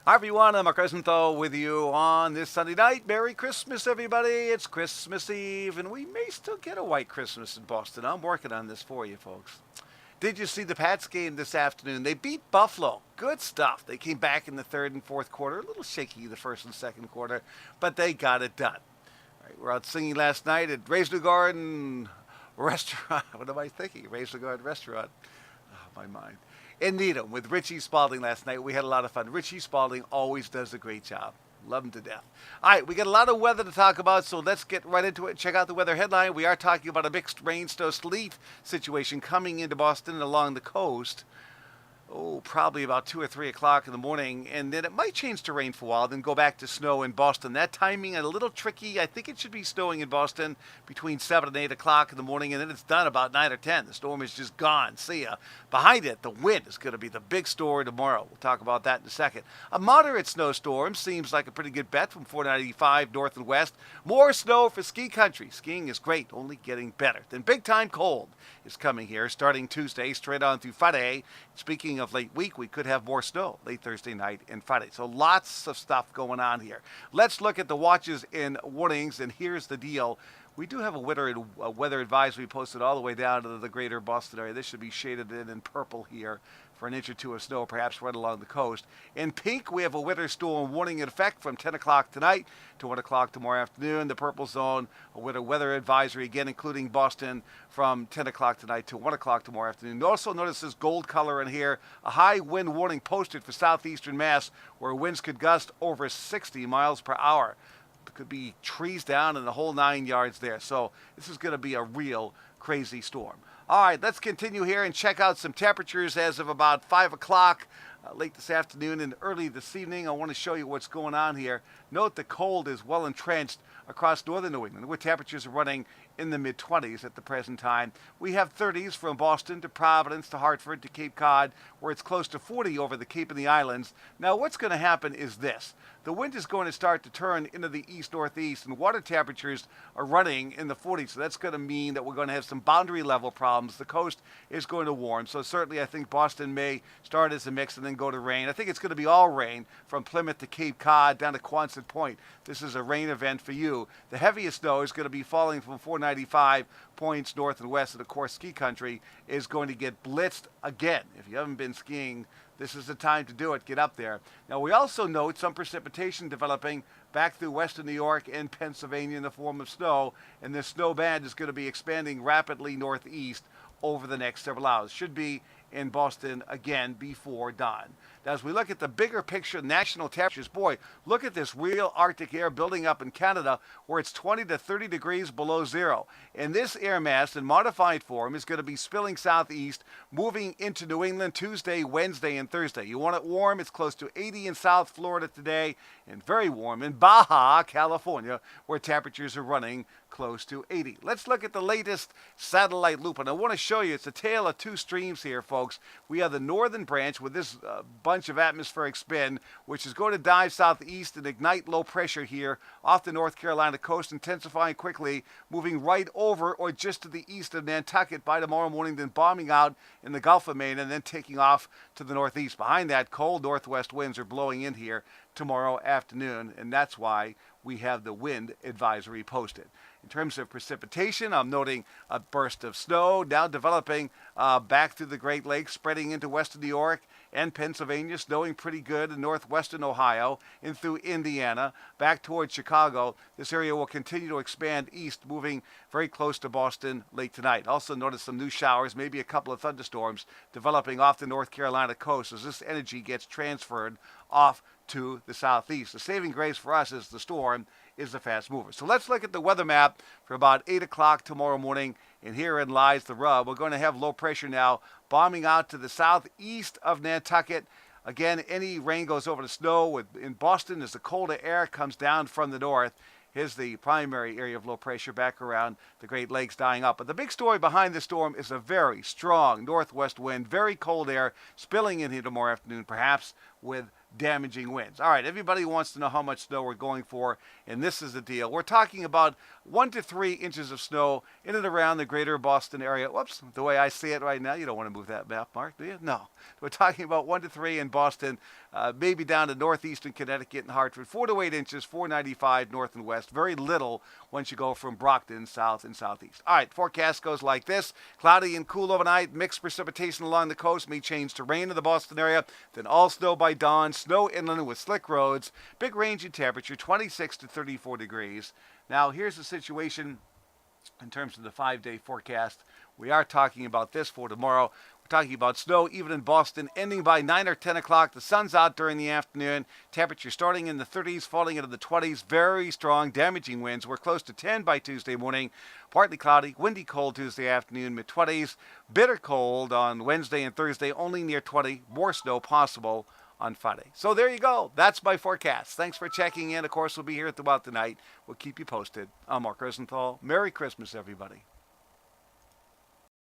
Hi everyone, I'm Mark Rosenthal with you on this Sunday night. Merry Christmas, everybody. It's Christmas Eve, and we may still get a white Christmas in Boston. I'm working on this for you, folks. Did you see the Pats game this afternoon? They beat Buffalo. Good stuff. They came back in the third and fourth quarter. A little shaky the first and second quarter, but they got it done. All right, we're out singing last night at Raisin Garden Restaurant. What am I thinking? Raisin Garden Restaurant. Oh, my mind. In Needham with Richie Spalding last night. We had a lot of fun. Richie Spalding always does a great job. Love him to death. All right, we got a lot of weather to talk about, so let's get right into it. Check out the weather headline. We are talking about a mixed rain, snow, sleet situation coming into Boston and along the coast. Oh, probably about 2 or 3 o'clock in the morning, and then it might change to rain for a while, then go back to snow in Boston. That timing a little tricky. I think it should be snowing in Boston between 7 and 8 o'clock in the morning, and then it's done about 9 or 10. The storm is just gone. See ya. Behind it, the wind is going to be the big story tomorrow. We'll talk about that in a second. A moderate snowstorm seems like a pretty good bet from 495 north and west. More snow for ski country. Skiing is great, only getting better. Then big time cold is coming here starting Tuesday, straight on through Friday. Speaking of late week, we could have more snow late Thursday night and Friday. So lots of stuff going on here. Let's look at the watches and warnings, and here's the deal. We do have a weather advisory posted all the way down to the greater Boston area. This should be shaded in purple here for an inch or two of snow, perhaps right along the coast. In pink, we have a winter storm warning in effect from 10 o'clock tonight to 1 o'clock tomorrow afternoon. The purple zone, a winter weather advisory, again, including Boston from 10 o'clock tonight to 1 o'clock tomorrow afternoon. Also notice this gold color in here, a high wind warning posted for southeastern Mass, where winds could gust over 60 miles per hour. There could be trees down and the whole 9 yards there. So this is going to be a real crazy storm. All right, let's continue here and check out some temperatures as of about 5 o'clock late this afternoon and early this evening. I want to show you what's going on here. Note the cold is well entrenched across northern New England, where temperatures are running in the mid-20s at the present time. We have 30s from Boston to Providence to Hartford to Cape Cod, where it's close to 40 over the Cape and the Islands. Now, what's going to happen is this. The wind is going to start to turn into the east-northeast, and water temperatures are running in the 40s. So that's going to mean that we're going to have some boundary level problems. The coast is going to warm. So certainly I think Boston may start as a mix and then go to rain. I think it's going to be all rain from Plymouth to Cape Cod down to Quonset Point. This is a rain event for you. The heaviest snow is going to be falling from 495 points north and west, and of course ski country is going to get blitzed again. If you haven't been skiing, this is the time to do it. Get up there. Now, we also note some precipitation developing back through western New York and Pennsylvania in the form of snow, and this snow band is going to be expanding rapidly northeast over the next several hours. Should be in Boston again before dawn. Now, as we look at the bigger picture, national temperatures, boy, look at this real Arctic air building up in Canada where it's 20 to 30 degrees below zero. And this air mass in modified form is going to be spilling southeast, moving into New England Tuesday, Wednesday, and Thursday. You want it warm? It's close to 80 in South Florida today and very warm in Baja, California, where temperatures are running close to 80. Let's look at the latest satellite loop. And I want to show you, it's a tale of two streams here, folks. We have the northern branch with this bunch of atmospheric spin, which is going to dive southeast and ignite low pressure here off the North Carolina coast, intensifying quickly, moving right over or just to the east of Nantucket by tomorrow morning, then bombing out in the Gulf of Maine and then taking off to the northeast. Behind that, cold northwest winds are blowing in here tomorrow afternoon, and that's why we have the wind advisory posted. In terms of precipitation, I'm noting a burst of snow now developing back through the Great Lakes, spreading into western New York and Pennsylvania, snowing pretty good in northwestern Ohio and through Indiana, back towards Chicago. This area will continue to expand east, moving very close to Boston late tonight. Also notice some new showers, maybe a couple of thunderstorms developing off the North Carolina coast as this energy gets transferred off to the southeast. The saving grace for us is the storm is the fast mover. So let's look at the weather map for about 8 o'clock tomorrow morning, and herein lies the rub. We're going to have low pressure now bombing out to the southeast of Nantucket. Again, any rain goes over to snow. In Boston, as the colder air comes down from the north, here's the primary area of low pressure back around the Great Lakes dying up. But the big story behind the storm is a very strong northwest wind, very cold air spilling in here tomorrow afternoon, perhaps with damaging winds. All right, everybody wants to know how much snow we're going for, and this is the deal. We're talking about 1 to 3 inches of snow in and around the greater Boston area. Whoops, the way I see it right now, you don't want to move that map, Mark, do you? No. We're talking about 1 to 3 in Boston, maybe down to northeastern Connecticut and Hartford, 4 to 8 inches, 495 north and west. Very little once you go from Brockton south and southeast. All right, forecast goes like this. Cloudy and cool overnight. Mixed precipitation along the coast may change to rain in the Boston area. Then all snow by dawn. Snow inland with slick roads. Big range in temperature, 26 to 34 degrees. Now, here's the situation in terms of the 5-day forecast. We are talking about this for tomorrow. We're talking about snow even in Boston, ending by 9 or 10 o'clock. The sun's out during the afternoon. Temperature starting in the 30s, falling into the 20s. Very strong, damaging winds. We're close to 10 by Tuesday morning. Partly cloudy, windy, cold Tuesday afternoon, mid-20s. Bitter cold on Wednesday and Thursday, only near 20. More snow possible on Friday. So there you go. That's my forecast. Thanks for checking in. Of course, we'll be here throughout the night. We'll keep you posted. I'm Mark Rosenthal. Merry Christmas, everybody.